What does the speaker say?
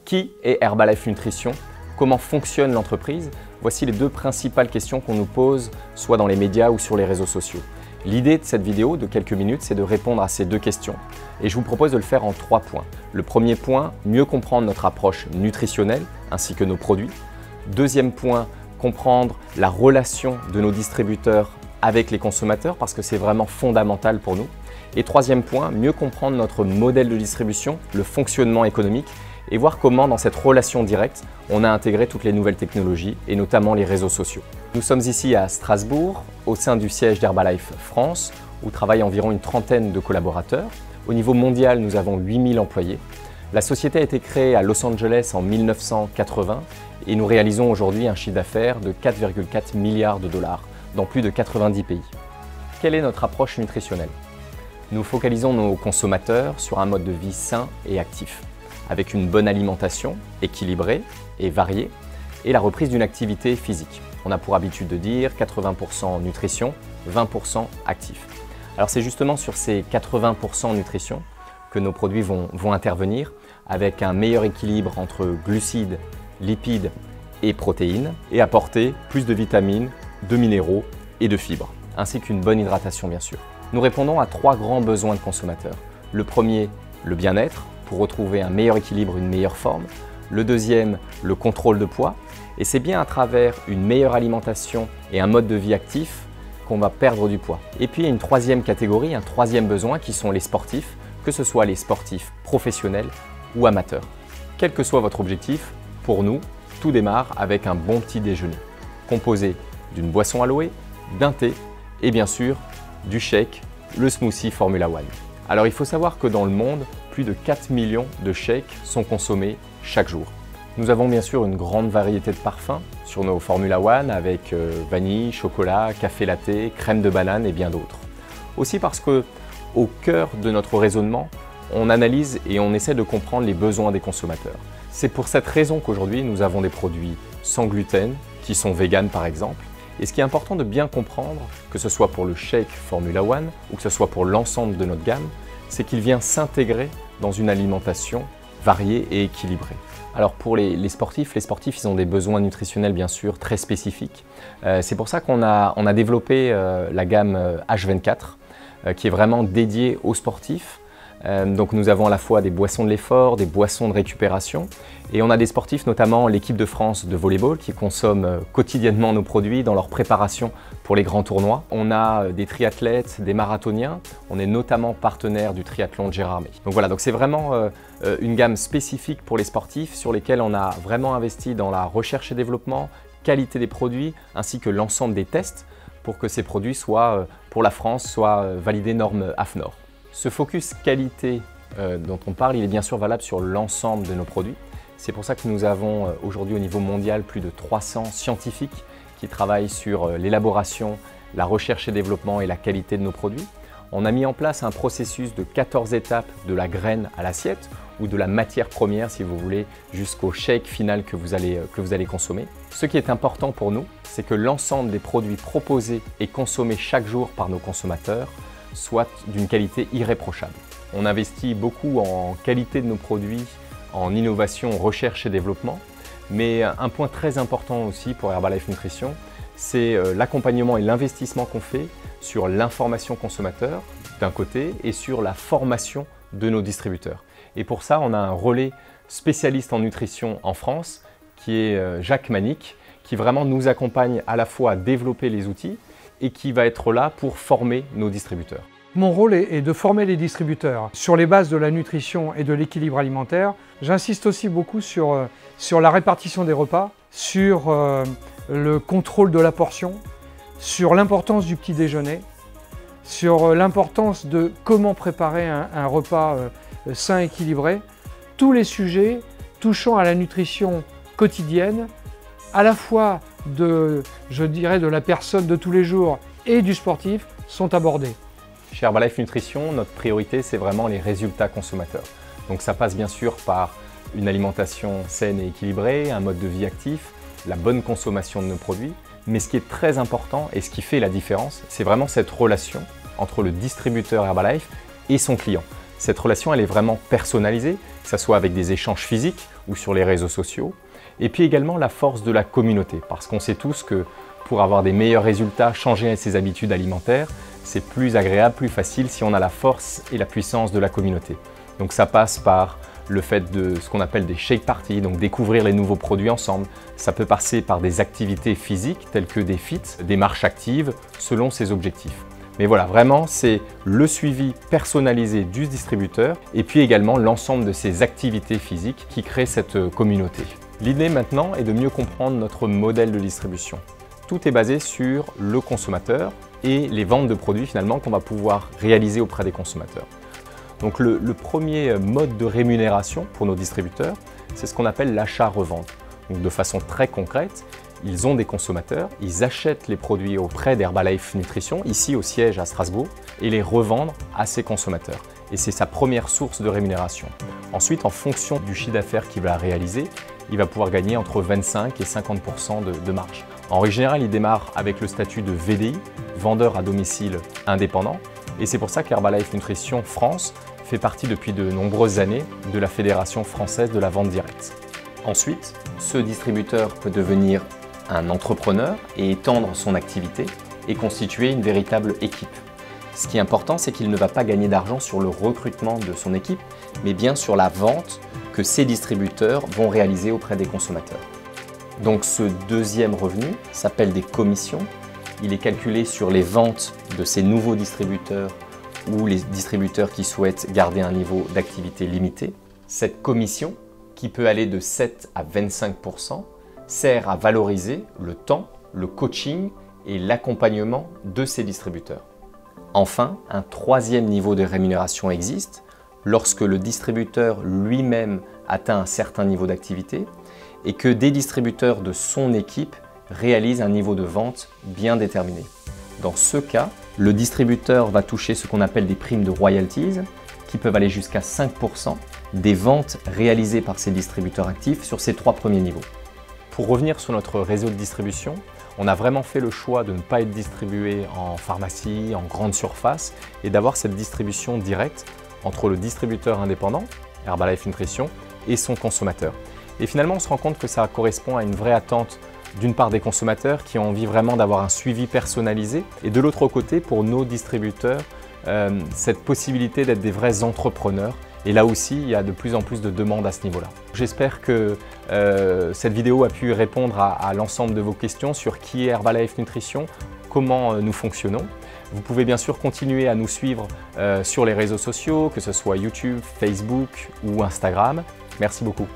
Qui est Herbalife Nutrition? Comment fonctionne l'entreprise? Voici les deux principales questions qu'on nous pose, soit dans les médias ou sur les réseaux sociaux. L'idée de cette vidéo de quelques minutes, c'est de répondre à ces deux questions. Et je vous propose de le faire en 3 points. Le premier point, mieux comprendre notre approche nutritionnelle ainsi que nos produits. Deuxième point, comprendre la relation de nos distributeurs avec les consommateurs parce que c'est vraiment fondamental pour nous. Et troisième point, mieux comprendre notre modèle de distribution, le fonctionnement économique et voir comment dans cette relation directe, on a intégré toutes les nouvelles technologies et notamment les réseaux sociaux. Nous sommes ici à Strasbourg, au sein du siège d'Herbalife France, où travaillent environ une trentaine de collaborateurs. Au niveau mondial, nous avons 8000 employés. La société a été créée à Los Angeles en 1980 et nous réalisons aujourd'hui un chiffre d'affaires de 4,4 milliards de dollars dans plus de 90 pays. Quelle est notre approche nutritionnelle? Nous focalisons nos consommateurs sur un mode de vie sain et actif, avec une bonne alimentation équilibrée et variée et la reprise d'une activité physique. On a pour habitude de dire 80% nutrition, 20% actif. Alors c'est justement sur ces 80% nutrition que nos produits vont intervenir avec un meilleur équilibre entre glucides, lipides et protéines et apporter plus de vitamines, de minéraux et de fibres, ainsi qu'une bonne hydratation bien sûr. Nous répondons à 3 grands besoins de consommateurs. Le premier, le bien-être, pour retrouver un meilleur équilibre, une meilleure forme. Le deuxième, le contrôle de poids. Et c'est bien à travers une meilleure alimentation et un mode de vie actif qu'on va perdre du poids. Et puis il y a une troisième catégorie, un troisième besoin qui sont les sportifs, que ce soit les sportifs professionnels ou amateurs. Quel que soit votre objectif, pour nous, tout démarre avec un bon petit déjeuner, composé d'une boisson aloe, d'un thé et bien sûr du shake, le smoothie Formula One. Alors il faut savoir que dans le monde, plus de 4 millions de shakes sont consommés chaque jour. Nous avons bien sûr une grande variété de parfums sur nos Formula One avec vanille, chocolat, café latte, crème de banane et bien d'autres. Aussi parce que au cœur de notre raisonnement, on analyse et on essaie de comprendre les besoins des consommateurs. C'est pour cette raison qu'aujourd'hui nous avons des produits sans gluten, qui sont véganes par exemple. Et ce qui est important de bien comprendre, que ce soit pour le shake Formula One ou que ce soit pour l'ensemble de notre gamme, c'est qu'il vient s'intégrer dans une alimentation variée et équilibrée. Alors pour les sportifs, ils ont des besoins nutritionnels bien sûr très spécifiques. C'est pour ça qu'on a développé la gamme H24 qui est vraiment dédiée aux sportifs. Donc nous avons à la fois des boissons de l'effort, des boissons de récupération et on a des sportifs, notamment l'équipe de France de volleyball qui consomment quotidiennement nos produits dans leur préparation pour les grands tournois. On a des triathlètes, des marathoniens, on est notamment partenaire du triathlon de Gérardmer. Donc voilà, donc c'est vraiment une gamme spécifique pour les sportifs sur lesquels on a vraiment investi dans la recherche et développement, qualité des produits ainsi que l'ensemble des tests pour que ces produits soient, pour la France, soient validés normes AFNOR. Ce focus qualité dont on parle, il est bien sûr valable sur l'ensemble de nos produits. C'est pour ça que nous avons aujourd'hui au niveau mondial plus de 300 scientifiques qui travaillent sur l'élaboration, la recherche et développement et la qualité de nos produits. On a mis en place un processus de 14 étapes de la graine à l'assiette ou de la matière première si vous voulez jusqu'au shake final que vous allez consommer. Ce qui est important pour nous, c'est que l'ensemble des produits proposés et consommés chaque jour par nos consommateurs soit d'une qualité irréprochable. On investit beaucoup en qualité de nos produits, en innovation, recherche et développement, mais un point très important aussi pour Herbalife Nutrition, c'est l'accompagnement et l'investissement qu'on fait sur l'information consommateur d'un côté et sur la formation de nos distributeurs. Et pour ça, on a un relais spécialiste en nutrition en France qui est Jacques Manic, qui vraiment nous accompagne à la fois à développer les outils et qui va être là pour former nos distributeurs. Mon rôle est de former les distributeurs sur les bases de la nutrition et de l'équilibre alimentaire. J'insiste aussi beaucoup sur la répartition des repas, sur le contrôle de la portion, sur l'importance du petit déjeuner, sur l'importance de comment préparer un repas sain et équilibré. Tous les sujets touchant à la nutrition quotidienne, à la fois de la personne de tous les jours et du sportif, sont abordés. Chez Herbalife Nutrition, notre priorité, c'est vraiment les résultats consommateurs. Donc ça passe bien sûr par une alimentation saine et équilibrée, un mode de vie actif, la bonne consommation de nos produits. Mais ce qui est très important et ce qui fait la différence, c'est vraiment cette relation entre le distributeur Herbalife et son client. Cette relation, elle est vraiment personnalisée, que ce soit avec des échanges physiques ou sur les réseaux sociaux. Et puis également la force de la communauté, parce qu'on sait tous que pour avoir des meilleurs résultats, changer ses habitudes alimentaires, c'est plus agréable, plus facile si on a la force et la puissance de la communauté. Donc ça passe par le fait de ce qu'on appelle des shake parties, donc découvrir les nouveaux produits ensemble. Ça peut passer par des activités physiques telles que des feats, des marches actives selon ses objectifs. Mais voilà, vraiment, c'est le suivi personnalisé du distributeur et puis également l'ensemble de ces activités physiques qui créent cette communauté. L'idée maintenant est de mieux comprendre notre modèle de distribution. Tout est basé sur le consommateur et les ventes de produits finalement qu'on va pouvoir réaliser auprès des consommateurs. Donc le premier mode de rémunération pour nos distributeurs, c'est ce qu'on appelle l'achat-revente. Donc de façon très concrète, ils ont des consommateurs, ils achètent les produits auprès d'Herbalife Nutrition, ici au siège à Strasbourg, et les revendent à ces consommateurs. Et c'est sa première source de rémunération. Ensuite, en fonction du chiffre d'affaires qu'il va réaliser, il va pouvoir gagner entre 25 et 50% de marge. En règle générale, il démarre avec le statut de VDI, vendeur à domicile indépendant. Et c'est pour ça qu'Herbalife Nutrition France fait partie depuis de nombreuses années de la Fédération française de la vente directe. Ensuite, ce distributeur peut devenir un entrepreneur et étendre son activité et constituer une véritable équipe. Ce qui est important, c'est qu'il ne va pas gagner d'argent sur le recrutement de son équipe, mais bien sur la vente que ces distributeurs vont réaliser auprès des consommateurs. Donc ce deuxième revenu s'appelle des commissions. Il est calculé sur les ventes de ces nouveaux distributeurs ou les distributeurs qui souhaitent garder un niveau d'activité limité. Cette commission, qui peut aller de 7 à 25%, sert à valoriser le temps, le coaching et l'accompagnement de ces distributeurs. Enfin, un troisième niveau de rémunération existe lorsque le distributeur lui-même atteint un certain niveau d'activité et que des distributeurs de son équipe réalisent un niveau de vente bien déterminé. Dans ce cas, le distributeur va toucher ce qu'on appelle des primes de royalties qui peuvent aller jusqu'à 5% des ventes réalisées par ces distributeurs actifs sur ces trois premiers niveaux. Pour revenir sur notre réseau de distribution, on a vraiment fait le choix de ne pas être distribué en pharmacie, en grande surface et d'avoir cette distribution directe entre le distributeur indépendant, Herbalife Nutrition, et son consommateur. Et finalement, on se rend compte que ça correspond à une vraie attente d'une part des consommateurs qui ont envie vraiment d'avoir un suivi personnalisé et de l'autre côté, pour nos distributeurs, cette possibilité d'être des vrais entrepreneurs. Et là aussi, il y a de plus en plus de demandes à ce niveau-là. J'espère que cette vidéo a pu répondre à l'ensemble de vos questions sur qui est Herbalife Nutrition, comment nous fonctionnons. Vous pouvez bien sûr continuer à nous suivre sur les réseaux sociaux, que ce soit YouTube, Facebook ou Instagram. Merci beaucoup.